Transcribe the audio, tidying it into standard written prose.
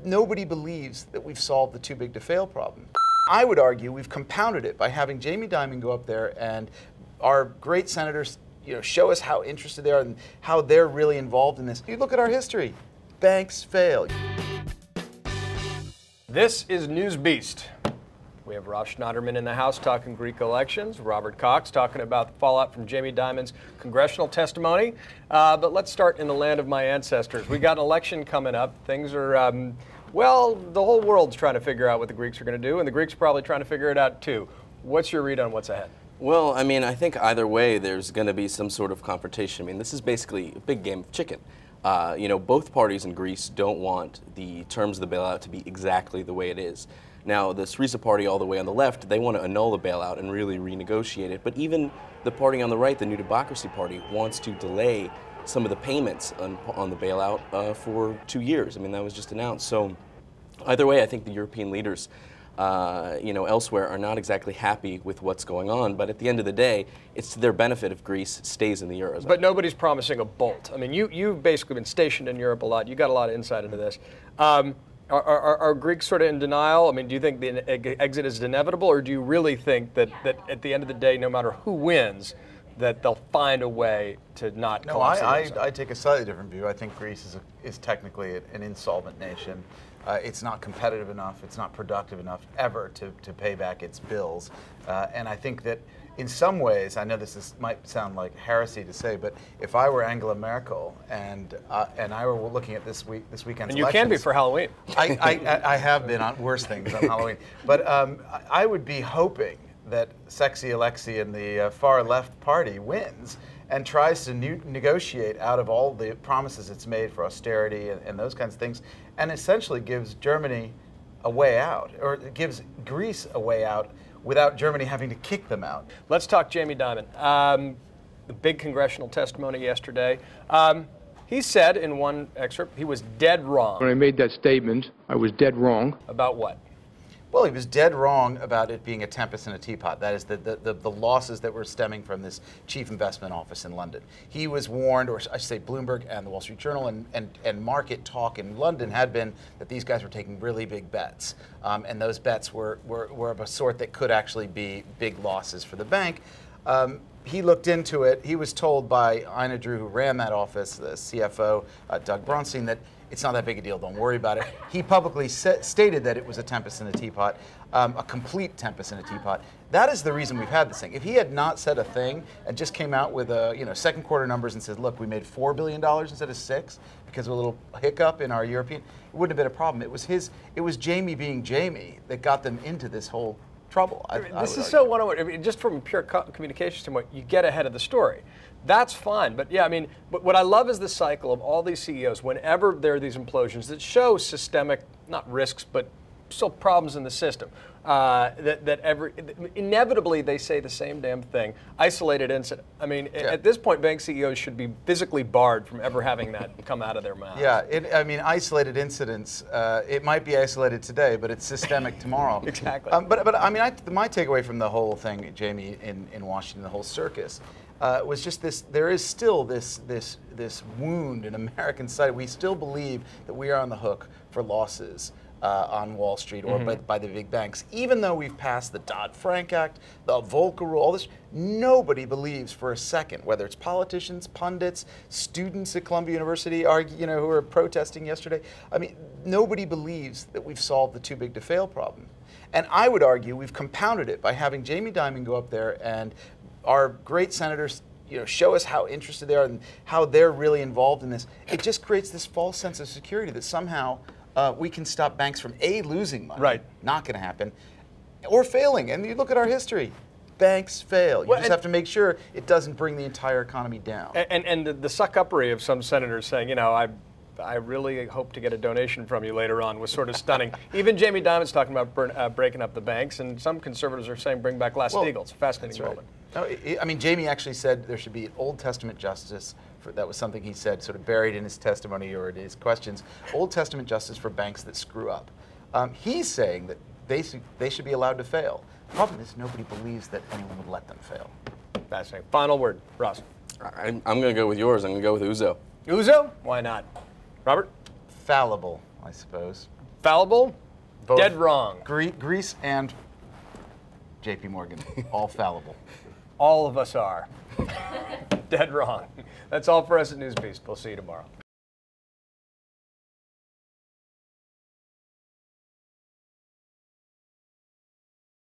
nobody believes that we've solved the too big to fail problem. I would argue we've compounded it by having Jamie Dimon go up there and our great senators, show us how interested they are and how they're really involved in this. You look at our history. Banks fail. This is News Beast. We have Rob Schneiderman in the House talking Greek elections, Robert Cox talking about the fallout from Jamie Dimon's congressional testimony. But let's start in the land of my ancestors. We got an election coming up. Things are, well, the whole world's trying to figure out what the Greeks are going to do, and the Greeks are probably trying to figure it out too. What's your read on what's ahead? Well, I mean, I think either way there's going to be some sort of confrontation. I mean, this is basically a big game of chicken. Both parties in Greece don't want the terms of the bailout to be exactly the way it is. Now, the Syriza party all the way on the left, they want to annul the bailout and really renegotiate it. But even the party on the right, the New Democracy Party, wants to delay some of the payments on the bailout for 2 years. I mean, that was just announced. So either way, I think the European leaders elsewhere are not exactly happy with what's going on, but at the end of the day, it's to their benefit if Greece stays in the Eurozone. But nobody's promising a bolt. I mean, you've basically been stationed in Europe a lot. You got a lot of insight into this. Are Greeks sort of in denial? I mean, do you think the exit is inevitable, or do you really think that at the end of the day, no matter who wins, that they'll find a way to not collapse? No, I take a slightly different view. I think Greece is technically an insolvent nation. It's not competitive enough, it's not productive enough ever to pay back its bills. And I think that in some ways, I know might sound like heresy to say, but if I were Angela Merkel and I were looking at this weekend's and you can be for Halloween. I have been on worse things on Halloween. But I would be hoping that sexy Alexei and the far left party wins and tries to negotiate out of all the promises it's made for austerity and those kinds of things, and essentially gives Germany a way out, or gives Greece a way out without Germany having to kick them out. Let's talk Jamie Dimon. The big congressional testimony yesterday. He said in one excerpt he was dead wrong. When I made that statement, I was dead wrong. About what? Well, he was dead wrong about it being a tempest in a teapot. That is the losses that were stemming from this chief investment office in London. He was warned, or I should say Bloomberg and the Wall Street Journal and market talk in London had been that these guys were taking really big bets. And those bets were of a sort that could actually be big losses for the bank. He looked into it. He was told by Ina Drew, who ran that office, the CFO, Doug Bronstein, that it's not that big a deal, don't worry about it. He publicly stated that it was a tempest in a teapot, a complete tempest in a teapot. That is the reason we've had this thing. If he had not said a thing and just came out with second quarter numbers and said, look, we made $4 billion instead of $6 billion because of a little hiccup in our European, it wouldn't have been a problem. It was Jamie being Jamie that got them into this whole trouble. This is so one-on-one. I mean, just from a pure communication standpoint, you get ahead of the story. That's fine, but yeah, I mean, but what I love is the cycle of all these CEOs, whenever there are these implosions that show systemic, not risks, but still problems in the system, inevitably they say the same damn thing. Isolated incident. I mean, at this point, bank CEOs should be physically barred from ever having that come out of their mouths. Yeah, isolated incidents, it might be isolated today, but it's systemic tomorrow. Exactly. But I mean, my takeaway from the whole thing, Jamie, in Washington, the whole circus, was just this. There is still this wound in American society. We still believe that we are on the hook for losses on Wall Street or by the big banks, even though we've passed the Dodd-Frank Act, the Volcker Rule, all this. Nobody believes for a second, whether it's politicians, pundits, students at Columbia University, who were protesting yesterday. I mean, nobody believes that we've solved the too big to fail problem. And I would argue we've compounded it by having Jamie Dimon go up there and our great senators, show us how interested they are and how they're really involved in this. It just creates this false sense of security that somehow we can stop banks from losing money, right? Not going to happen, or failing. And you look at our history. Banks fail. You just have to make sure it doesn't bring the entire economy down. And the suck-uppery of some senators saying, I really hope to get a donation from you later on was sort of stunning. Even Jamie Dimon's talking about breaking up the banks, and some conservatives are saying bring back Glass-Steagall. It's a fascinating moment. No, I mean, Jamie actually said there should be an Old Testament justice. That was something he said, sort of buried in his testimony or in his questions. Old Testament justice for banks that screw up. He's saying that they should be allowed to fail. The problem is nobody believes that anyone would let them fail. Fascinating. Final word, Ross. I'm going to go with yours. I'm going to go with Uzo. Uzo? Why not? Robert? Fallible. I suppose. Fallible? Both Dead wrong. Greece and J.P. Morgan, all fallible. All of us are. Dead wrong. That's all for us at Newsbeast. We'll see you tomorrow.